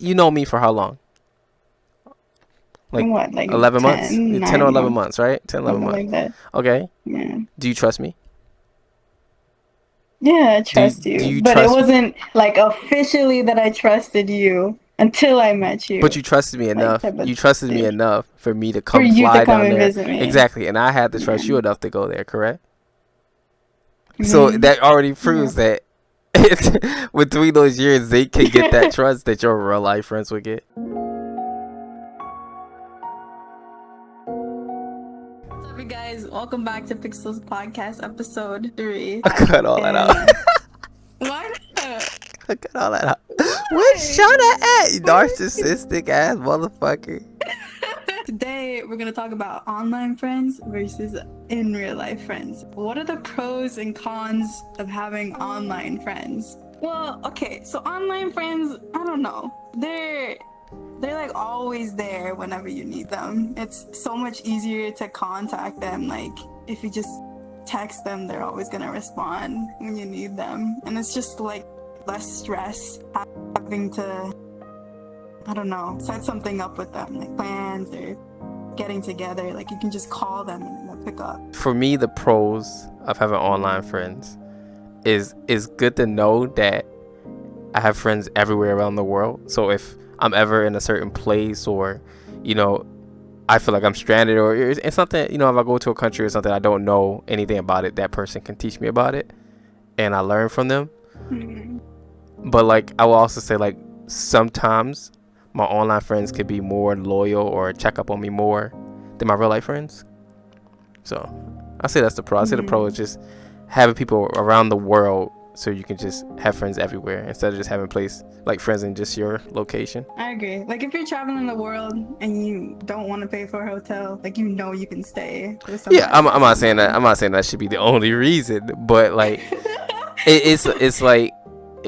you know me for how long? Like What, like 11 months? 10, 10 or 9 11 months, months, right? 10, 11 something months. like that. Okay. Yeah. Do you trust me? Yeah, I Do trust do you. you But it trust wasn't like officially that I trusted you until I met But you, you trusted me like enough. type of You trusted me thing. enough for me to For come you to fly come down and there. visit me. Exactly. And I had to trust Yeah. you enough to go there, correct? So Hmm. that already Yeah. proves that between those years, they can get that trust that your real life friends would get. What's up, you guys? Welcome back to Pixels Podcast, episode 3. I cut all that out. And why not? I cut all that out. Where's Why? Shawnna at? You Where? narcissistic ass motherfucker. Today, we're going to talk about online friends versus in real life friends. What are the pros and cons of having online friends? Well, okay, so online friends, I don't know. They're like always there whenever you need them. It's so much easier to contact them. Like if you just text them, they're always gonna respond when you need them. And it's just like less stress having to, I don't know, set something up with them, like plans or getting together. Like you can just call them and they'll pick up. For me, the pros of having online friends is good to know that I have friends everywhere around the world. So if I'm ever in a certain place, or I feel like I'm stranded, or it's something, if I go to a country or something, I don't know anything about it, that person can teach me about it and I learn from them. Mm-hmm. But like I will also say, like, sometimes my online friends could be more loyal or check up on me more than my real life friends. So I say that's the pro. I say the pro is just having people around the world, so you can just have friends everywhere instead of just having friends in just your location. I agree. Like if you're traveling the world and you don't want to pay for a hotel, like you can stay with somebody. Yeah, I'm not saying that. I'm not saying that should be the only reason, but like it's like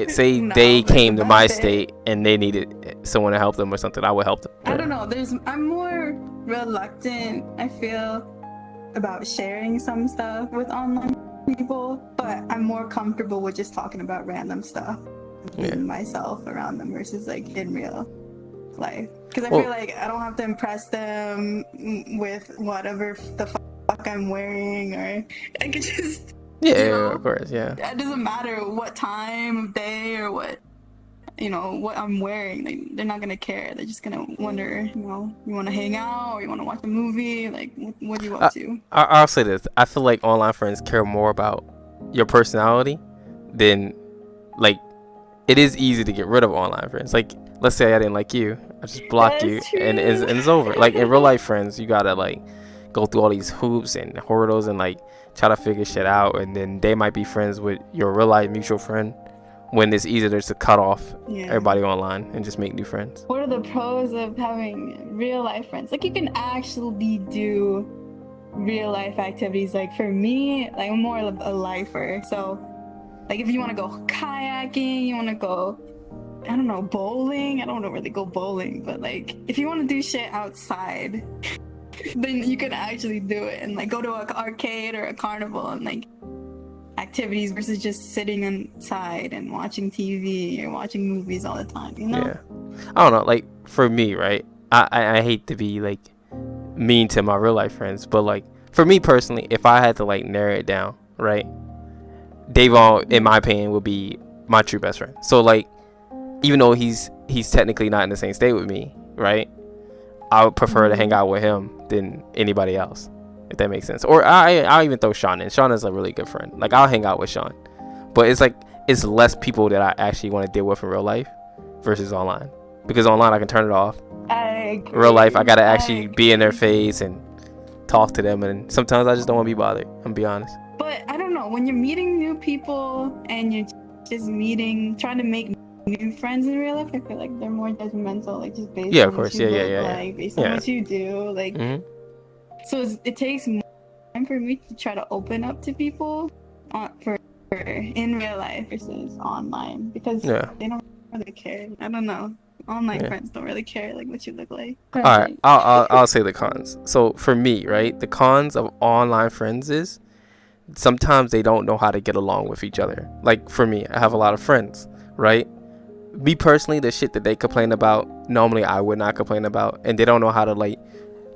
say No, they there's a came to my benefit. state and they needed someone to help them or something, I would help them. I don't know. I'm more reluctant, I feel, about sharing some stuff with online people, but I'm more comfortable with just talking about random stuff and myself around them versus like in real life. Because I feel like I don't have to impress them with whatever the fuck I'm wearing, or I could just of course, yeah. It doesn't matter what time of day or what I'm wearing. They're not gonna care. They're just gonna wonder, you want to hang out or you want to watch a movie. Like, what are you up to? I'll say this. I feel like online friends care more about your personality than, like, it is easy to get rid of online friends. Like, let's say I didn't like you, I just block you, and it's over. Like in real life friends, you gotta like go through all these hoops and hurdles and like try to figure shit out, and then they might be friends with your real life mutual friend, when it's easier just to cut off everybody online and just make new friends. What are the pros of having real life friends? Like you can actually do real life activities. Like for me, like I'm more of a lifer. So like if you want to go kayaking, you want to go, I don't know, bowling. I don't really go bowling, but like if you want to do shit outside, then you can actually do it and like go to an arcade or a carnival and like activities versus just sitting inside and watching TV or watching movies all the time, Yeah. I don't know, like for me, right? I hate to be like mean to my real life friends, but like for me personally, if I had to like narrow it down, right? Davon, in my opinion, would be my true best friend. So like, even though he's technically not in the same state with me, right? I would prefer to hang out with him than anybody else, if that makes sense. Or I'll even throw Sean in. Sean is a really good friend. Like I'll hang out with Sean, but it's like it's less people that I actually want to deal with in real life versus online. Because online I can turn it off. I agree. Real life I gotta actually be in their face and talk to them, and sometimes I just don't want to be bothered. I'm gonna be honest. But I don't know, when you're meeting new people and you're just trying to make new friends in real life, I feel like they're more judgmental, like just based on what you look like, based on what you do, like. So it takes more time for me to try to open up to people for in real life versus online, because they don't really care. I don't know. Online friends don't really care like what you look like. All right, I'll say the cons. So for me, right, the cons of online friends is sometimes they don't know how to get along with each other. Like for me, I have a lot of friends, right? me personally, the shit that they complain about, normally I would not complain about, and they don't know how to like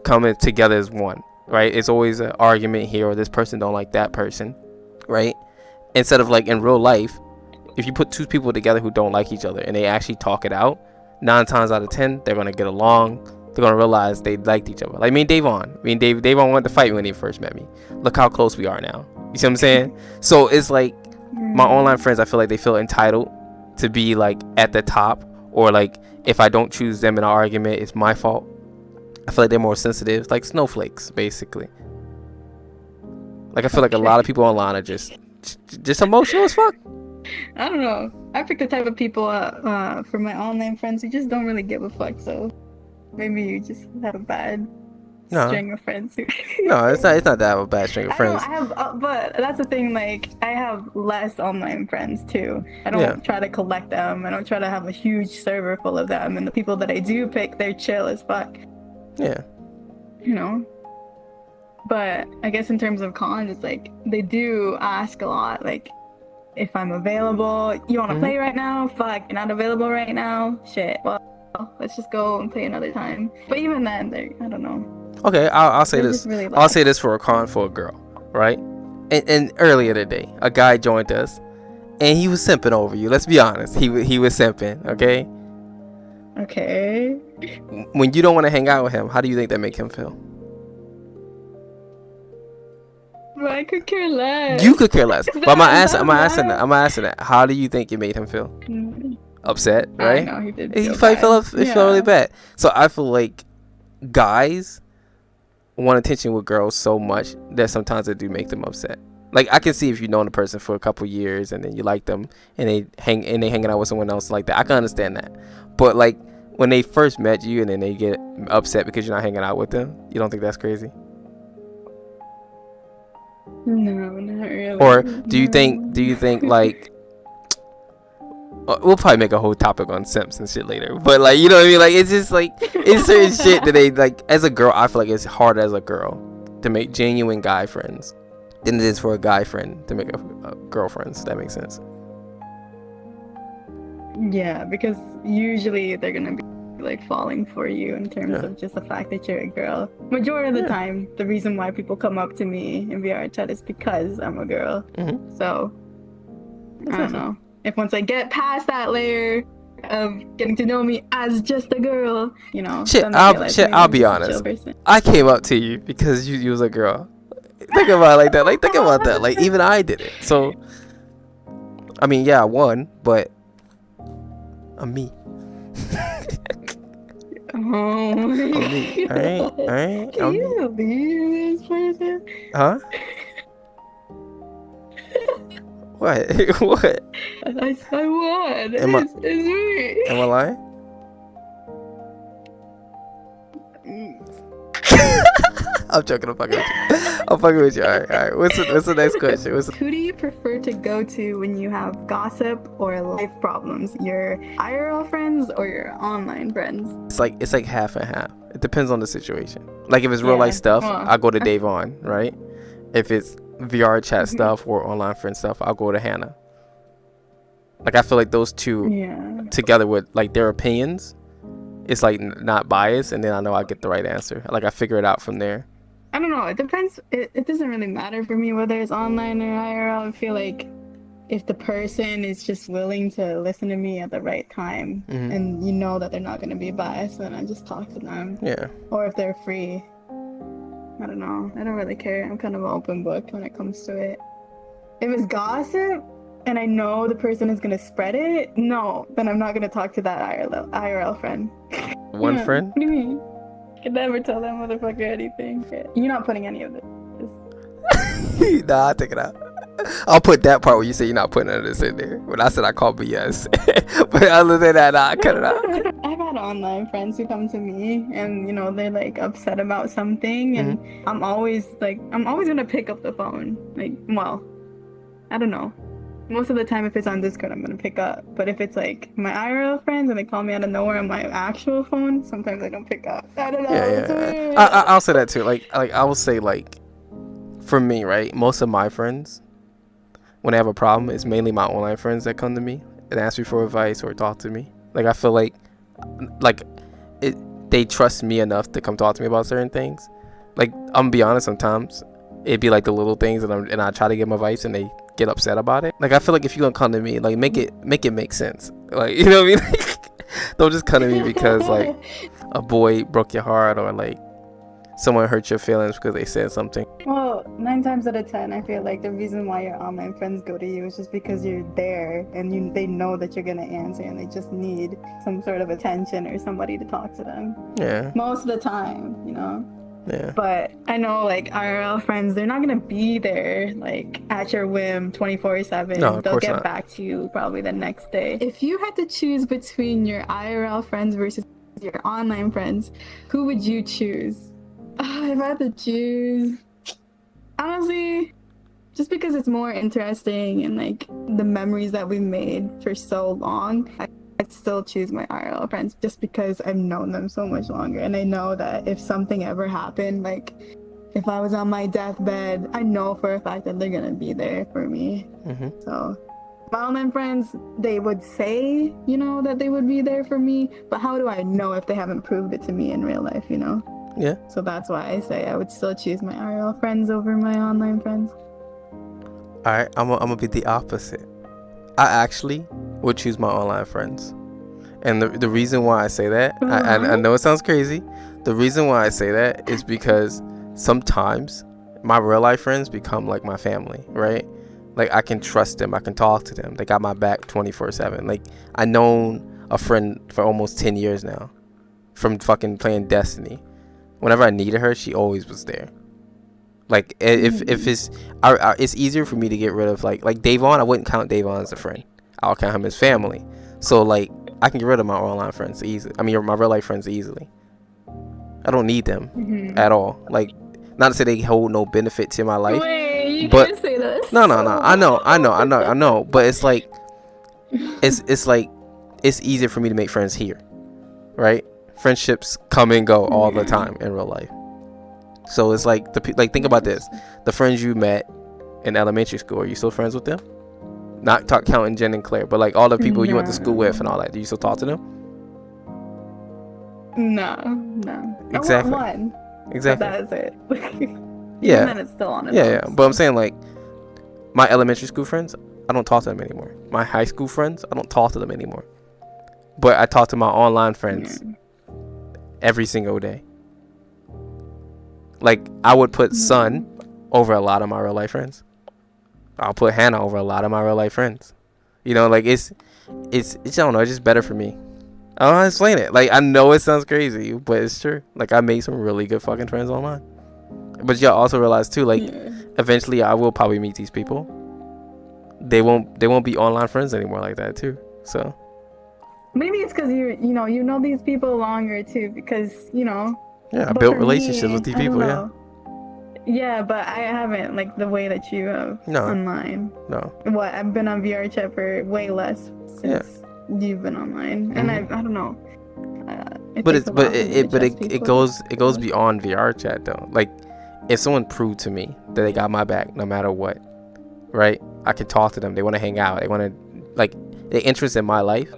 come in together as one, right? It's always an argument here, or this person don't like that person, right? Instead of like in real life, if you put two people together who don't like each other and they actually talk it out, 9 times out of 10 they're gonna get along. They're gonna realize they liked each other. Like me and Davon. Davon wanted to fight when he first met me. Look how close we are now. You see what I'm saying? So it's like my online friends, I feel like they feel entitled to be like at the top, or like if I don't choose them in an argument, it's my fault. I feel like they're more sensitive, like snowflakes, basically. Like I feel like a lot of people online are just emotional as fuck. I don't know. I pick the type of people for my online friends who just don't really give a fuck. So maybe you just have a bad string of friends. No, it's not that a bad string of friends. I have, but that's the thing. Like I have less online friends too. I don't try to collect them. I don't try to have a huge server full of them. And the people that I do pick, they're chill as fuck. Yeah. You know. But I guess in terms of cons, it's like they do ask a lot. Like, if I'm available, you want to play right now? Fuck, you're not available right now? Shit. Well, let's just go and play another time. But even then, I don't know. Okay, I'll say this. Really I'll say this for a con for a girl, right? And earlier today, a guy joined us, and he was simping over you. Let's be honest. He was simping, okay? Okay. When you don't want to hang out with him, how do you think that make him feel? Well, I could care less. You could care less. But I'm asking that. How do you think it made him feel? Upset, right? I know, he did. He felt really bad. So I feel like guys want attention with girls so much that sometimes it do make them upset. Like I can see if you've known a person for a couple years and then you like them and they hanging out with someone else like that. I can understand that. But like when they first met you and then they get upset because you're not hanging out with them, you don't think that's crazy? No, not really. Or do you think like we'll probably make a whole topic on simps and shit later, but like, you know what I mean? Like it's just like it's certain shit that they like. As a girl, I feel like it's harder as a girl to make genuine guy friends than it is for a guy friend to make a girlfriend. Does that make sense? Yeah, because usually they're gonna be like falling for you in terms of just the fact that you're a girl. Majority of the time, the reason why people come up to me in VR chat is because I'm a girl. So I don't know. If once I get past that layer of getting to know me as just a girl, you know. I'll be honest. I came up to you because you was a girl. Think about it like that. Like think about that. Like even I did it. So I mean, yeah, I won, but I'm me. Oh my God. All right. Can you believe this person? Huh? What? What? I won. It's me. Am I lying? I'm joking. I'm fucking with you. All right. What's the next question? Who do you prefer to go to when you have gossip or life problems? Your IRL friends or your online friends? It's like half and half. It depends on the situation. Like if it's real life stuff, I go to Davon, right? If it's VR chat stuff or online friend stuff, I'll go to Hannah. Like I feel like those two together with like their opinions, it's like not biased, and then I know I get the right answer. Like I figure it out from there. I don't know. It depends. It doesn't really matter for me whether it's online or IRL. I feel like if the person is just willing to listen to me at the right time, and you know that they're not going to be biased, then I just talk to them. Yeah. Or if they're free. I don't know. I don't really care. I'm kind of an open book when it comes to it. If it's gossip and I know the person is going to spread it, no, then I'm not going to talk to that IRL friend. One friend? What do you mean? I can never tell that motherfucker anything. You're not putting any of this. Nah, I'll take it out. I'll put that part where you say you're not putting none of this in there. When I said I called BS. But other than that, nah, I cut it out. I've had online friends who come to me and, you know, they're like upset about something. And I'm always gonna pick up the phone. Like, well, I don't know. Most of the time, if it's on Discord, I'm gonna pick up. But if it's like my IRL friends and they call me out of nowhere on my actual phone, sometimes I don't pick up. I don't know. Yeah. I'll say that too. Like I will say, like, for me, right? Most of my friends, when they have a problem, it's mainly my online friends that come to me. and ask me for advice or talk to me. Like I feel like they trust me enough to come talk to me about certain things. Like I'm gonna be honest, sometimes it'd be like the little things, and I try to give them advice and they get upset about it. Like I feel like if you gonna come to me, like make it make sense. Like, you know what I mean? Don't just come to me because like a boy broke your heart or like someone hurt your feelings because they said something. Well, 9 times out of 10, I feel like the reason why your online friends go to you is just because you're there and they know that you're gonna answer and they just need some sort of attention or somebody to talk to them. Yeah. Most of the time, you know. Yeah. But I know like IRL friends, they're not gonna be there like at your whim 24/7. No, of They'll course get not. back to you probably the next day. If you had to choose between your IRL friends versus your online friends, who would you choose? If I had to choose, honestly, just because it's more interesting and like the memories that we made for so long, I'd still choose my IRL friends just because I've known them so much longer. And I know that if something ever happened, like if I was on my deathbed, I know for a fact that they're gonna be there for me. Mm-hmm. So my online friends, they would say, you know, that they would be there for me, but how do I know if they haven't proved it to me in real life, you know? Yeah. So that's why I say I would still choose my IRL friends over my online friends. Alright, I'm gonna be the opposite. I actually would choose my online friends. And the reason why I say that, I know it sounds crazy. The reason why I say that is because sometimes my real life friends become like my family, right? Like I can trust them, I can talk to them. They got my back 24/7. Like I known a friend for almost 10 years now from fucking playing Destiny. Whenever I needed her, she always was there. Like if it's easier for me to get rid of like Davon. I wouldn't count Davon as a friend. I'll count him as family. So like I can get rid of my online friends easily. I mean my real life friends easily. I don't need them at all. Like not to say they hold no benefit to my life. Wait, you but can't say that. no. I know. But it's like it's like it's easier for me to make friends here, right? Friendships come and go all the time in real life. So it's like think about this: the friends you met in elementary school, are you still friends with them? Not counting Jen and Claire, but like all the people you went to school with and all that. Do you still talk to them? No. Exactly. I want one. Exactly. But that is it. Yeah. And then it's still on. Yeah. But I'm saying like my elementary school friends, I don't talk to them anymore. My high school friends, I don't talk to them anymore. But I talk to my online friends every single day. Like I would put Sun over a lot of my real life friends. I'll put Hannah over a lot of my real life friends. You know, like it's I don't know, it's just better for me. I don't know how to explain it. Like I know it sounds crazy, but it's true. Like I made some really good fucking friends online. But y'all also realize too, like eventually I will probably meet these people. They won't be online friends anymore like that too. So maybe it's because you know these people longer too, because I built relationships with these people. Yeah, but I haven't like the way that you have online. No. What, I've been on VR chat for way less since you've been online, and I don't know. It goes beyond VR chat though. Like if someone proved to me that they got my back no matter what, right? I can talk to them. They want to hang out. They want to like their interest in my life.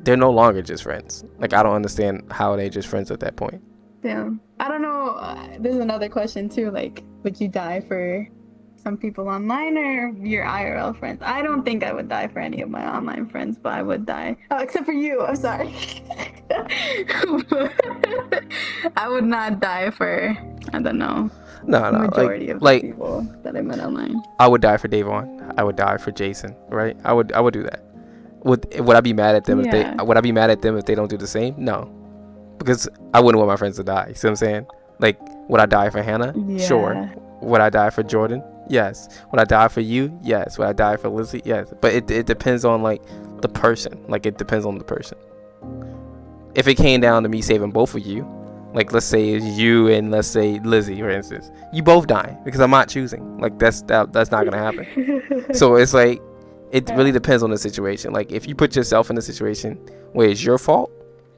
They're no longer just friends. Like I don't understand how they just friends at that point. Yeah, I don't know. There's another question too. Like, would you die for some people online or your IRL friends? I don't think I would die for any of my online friends, but I would die. Oh, except for you. I'm sorry. I would not die for, I don't know. No. Majority of the people that I met online. I would die for Davon. I would die for Jason. Right? I would do that. Would I be mad at them if they don't do the same? No. Because I wouldn't want my friends to die. You see what I'm saying? Like, would I die for Hannah? Yeah. Sure. Would I die for Jordan? Yes. Would I die for you? Yes. Would I die for Lizzie? Yes. But it depends on like the person. Like it depends on the person. If it came down to me saving both of you, like let's say it's you and let's say Lizzie, for instance, you both die because I'm not choosing. Like that's not gonna happen. So it's like it really depends on the situation. Like if you put yourself in a situation where it's your fault,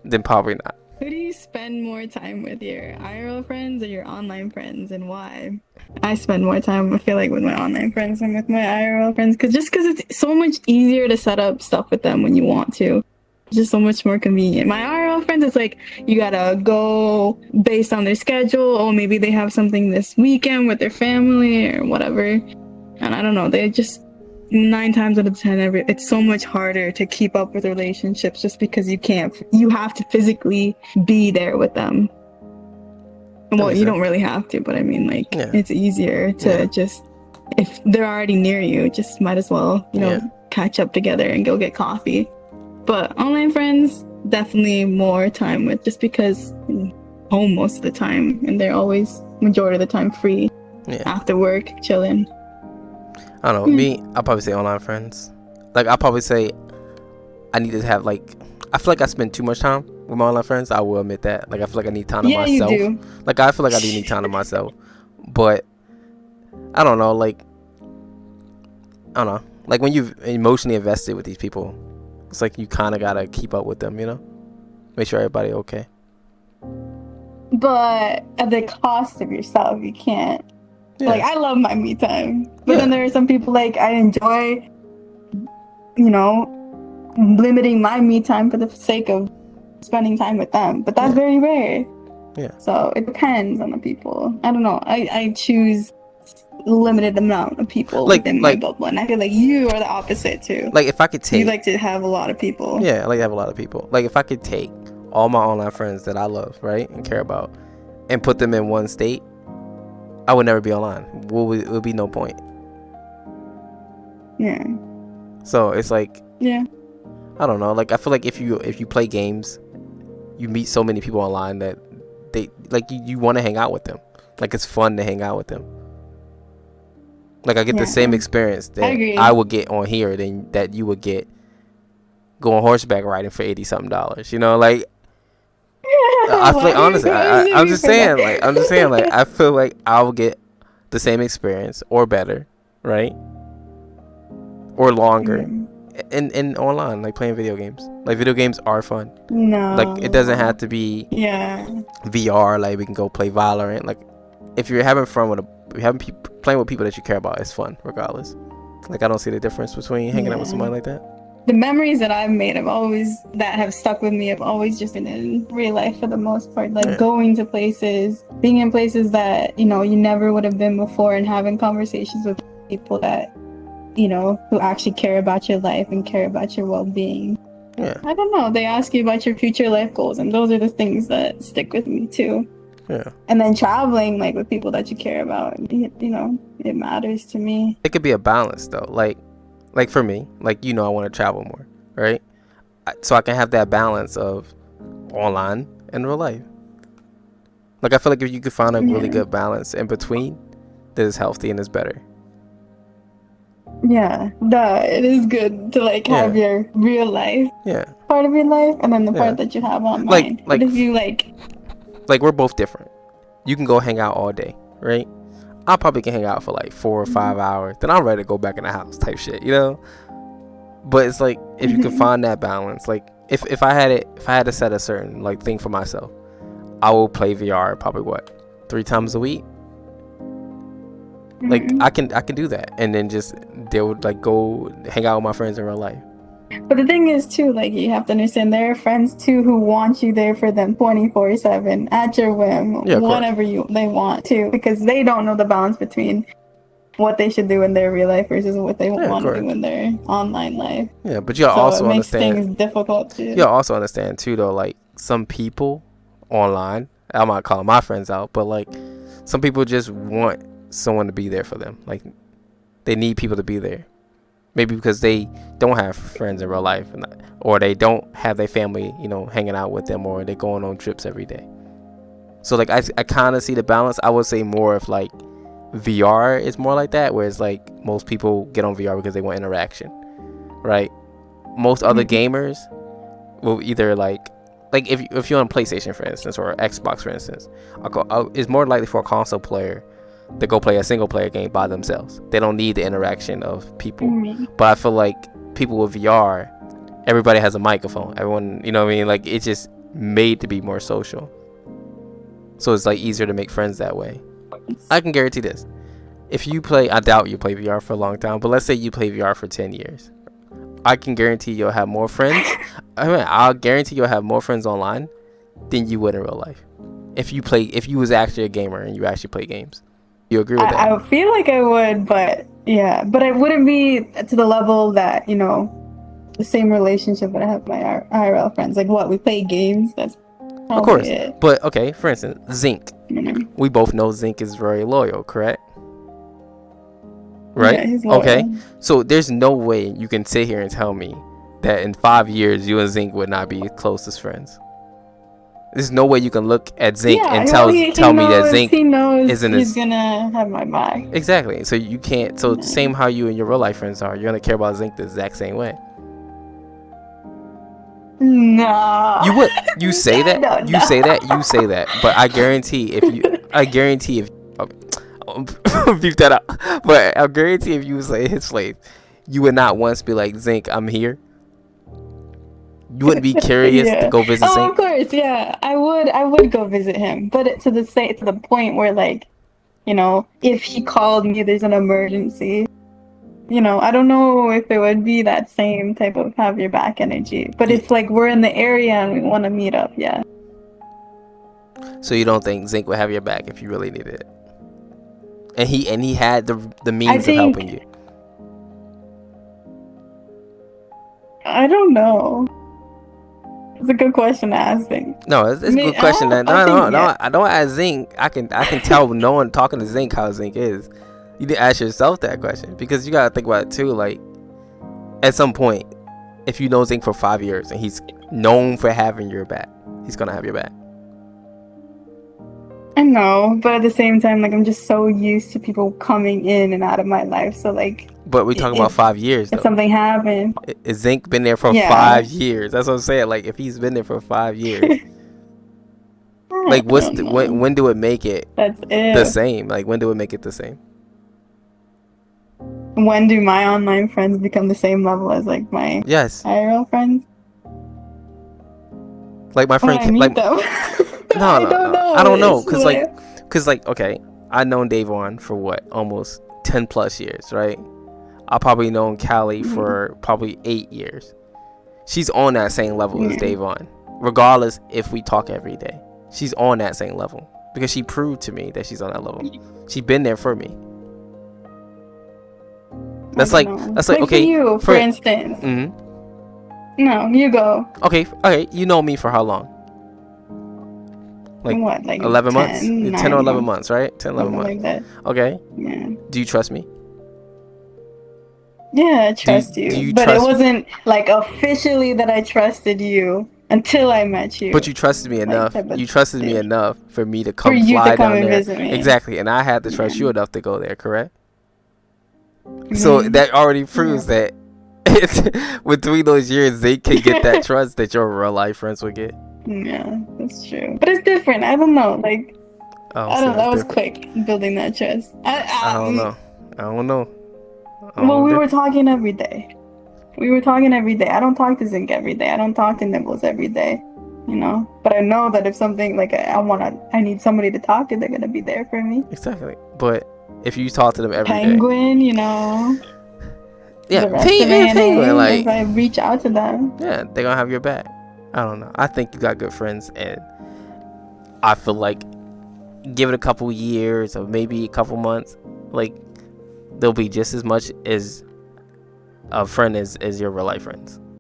then probably not. Who do you spend more time with your IRL friends or your online friends, and why? I spend more time, I feel like, with my online friends than with my IRL friends, because it's so much easier to set up stuff with them when you want to. It's just so much more convenient. My IRL friends, it's like you gotta go based on their schedule, or maybe they have something this weekend with their family or whatever. And I don't know, they just 9 times out of 10, it's so much harder to keep up with relationships just because you have to physically be there with them. Well, you don't really have to, but I mean, like, it's easier to just, if they're already near you, just might as well, catch up together and go get coffee. But online friends, definitely more time with, just because home most of the time, and they're always majority of the time free after work, chilling. I don't know. Me, I'll probably say online friends. Like, I'll probably say I need to have, like, I feel like I spend too much time with my online friends. I will admit that. Like, I feel like I need time to myself. You do. Like, I feel like I do need time to myself. But I don't know. Like, I don't know. Like, when you've emotionally invested with these people, it's like you kind of gotta keep up with them, make sure everybody okay. But at the cost of yourself, you can't. Like, I love my me time, but then there are some people, like, I enjoy limiting my me time for the sake of spending time with them, but that's very rare. So it depends on the people. I don't know, I choose limited amount of people within my bubble, and I feel like you are the opposite too. Like, if I could take, you like to have a lot of people. I like to have a lot of people. Like, if I could take all my online friends that I love, right, and care about, and put them in one state, I would never be online. It would be no point. So it's like, I don't know. Like, I feel like if you play games, you meet so many people online that they, like, you want to hang out with them. Like, it's fun to hang out with them. Like, I get the same experience that I would get on here than that you would get going horseback riding for $80-something. Like, I feel like, honestly, I'm just saying, like, I feel like I will get the same experience or better, right? Or longer, in online, like, playing video games. Like, video games are fun. No, like, it doesn't have to be VR. Like, we can go play Valorant. Like, if you're having fun with playing with people that you care about, it's fun regardless. Like, I don't see the difference between hanging out with somebody like that. The memories that I've made that have stuck with me have always just been in real life for the most part. Like, going to places, being in places that, you never would have been before, and having conversations with people that, who actually care about your life and care about your well-being. I don't know. They ask you about your future life goals, and those are the things that stick with me too. And then traveling, like, with people that you care about, it matters to me. It could be a balance though. Like for me, like, I want to travel more, right? So I can have that balance of online and real life. Like, I feel like if you could find a really good balance in between, that is healthy and is better. It is good to, like, have your real life part of your life, and then the part that you have online. Like, if you like, we're both different. You can go hang out all day, right? I probably can hang out for like 4 or 5 hours, then I'm ready to go back in the house type shit, But it's like, if you can find that balance, like, if I had to set a certain, like, thing for myself, I will play VR probably 3 times a week. Like, I can do that, and then just deal with, like, go hang out with my friends in real life. But the thing is too, like, you have to understand, there are friends too who want you there for them 24/7 at your whim, whenever they want to, because they don't know the balance between what they should do in their real life versus what they want to do in their online life. But you'll also understand. It makes things difficult too. You'll also understand too, though, like, some people online, I'm not calling my friends out, but, like, some people just want someone to be there for them. Like, they need people to be there. Maybe because they don't have friends in real life, or they don't have their family, hanging out with them, or they're going on trips every day. So, like, I kind of see the balance. I would say more of, like, VR is more like that, whereas, like, most people get on VR because they want interaction, right? Most other gamers will either, like if you're on PlayStation, for instance, or Xbox, for instance, it's more likely for a console player to go play a single player game by themselves. They don't need the interaction of people. But I feel like people with VR, everybody has a microphone. Everyone, you know what I mean? Like, it's just, made to be more social. So it's like easier to make friends that way. I can guarantee this. If you play, I doubt you play VR for a long time, but let's say you play VR for 10 years. I can guarantee you'll have more friends. I'll guarantee you'll have more friends online than you would in real life. If you was actually a gamer and you actually play games. You agree with that? I feel like I would, but yeah. But it wouldn't be to the level that, the same relationship that I have with my IRL friends. Like what? We play games? That's probably of course. it. But okay, for instance, Zinc. Mm-hmm. We both know Zinc is very loyal, correct? Right? Yeah, he's loyal. Okay. So there's no way you can sit here and tell me that in 5 years you and Zinc would not be closest friends. There's no way you can look at Zinc and tell me that Zinc isn't he's gonna have my back. Exactly. So you can't. So same how you and your real life friends are. You're gonna care about Zinc the exact same way. No. You would. You say that. No. You say that. You say that. But I guarantee if beef that up. But I guarantee if you was like his slave, you would not once be like, Zinc, I'm here. You wouldn't be curious to go visit Zinc? Of course, yeah. I would go visit him. But to the point where, like, if he called me, there's an emergency. I don't know if it would be that same type of have your back energy. But if, like, we're in the area and we want to meet up, yeah. So you don't think Zinc would have your back if you really needed it? And he had the means of helping you? I don't know. It's a good question to ask Zinc. No, it's a good question. I don't ask Zinc. I can tell no one talking to Zinc how Zinc is. You need to ask yourself that question because you gotta think about it too. Like, at some point, if you know Zinc for 5 years and he's known for having your back, he's gonna have your back. I know, but at the same time, like, I'm just so used to people coming in and out of my life. So, like, but we're talking about 5 years. If something happened, is Zinc been there for 5 years? That's what I'm saying. Like, if he's been there for 5 years, like, when do it make it? That's it. The same? Like, when do it make it the same? When do my online friends become the same level as, like, my IRL friends? Like my friend, I like them. I don't know, cause like okay, I've known Davon for what, almost 10 plus years, right? I probably known Callie for probably 8 years. She's on that same level as Davon, regardless if we talk every day. She's on that same level because she proved to me that she's on that level. She's been there for me. That's like okay. For you, for instance. Mm-hmm. No, you go. Okay. You know me for how long? Like what? Like 11 months? 10 or 11 months, right? 10, 11 months. Like that. Okay. Yeah. Do you trust me? Yeah, I trust you. But it wasn't like officially that I trusted you until I met you. But you trusted me enough. You trusted me enough for me to come fly down there. Visit me. Exactly. And I had to trust you enough to go there, correct? Mm-hmm. So that already proves that between those years they can get that trust that your real life friends would get. Yeah, that's true. But it's different. I don't know. Like, I don't know. That was quick building that trust. I don't know. Well, we were talking every day. I don't talk to Zinc every day. I don't talk to Nibbles every day. But I know that if something like I need somebody to talk to, they're gonna be there for me. Exactly. But if you talk to them every day, Penguin, yeah, Penguin, like, if I reach out to them, yeah, they're gonna have your back. I don't know. I think you got good friends, and I feel like give it a couple years or maybe a couple months, like they'll be just as much as a friend as your real life friends.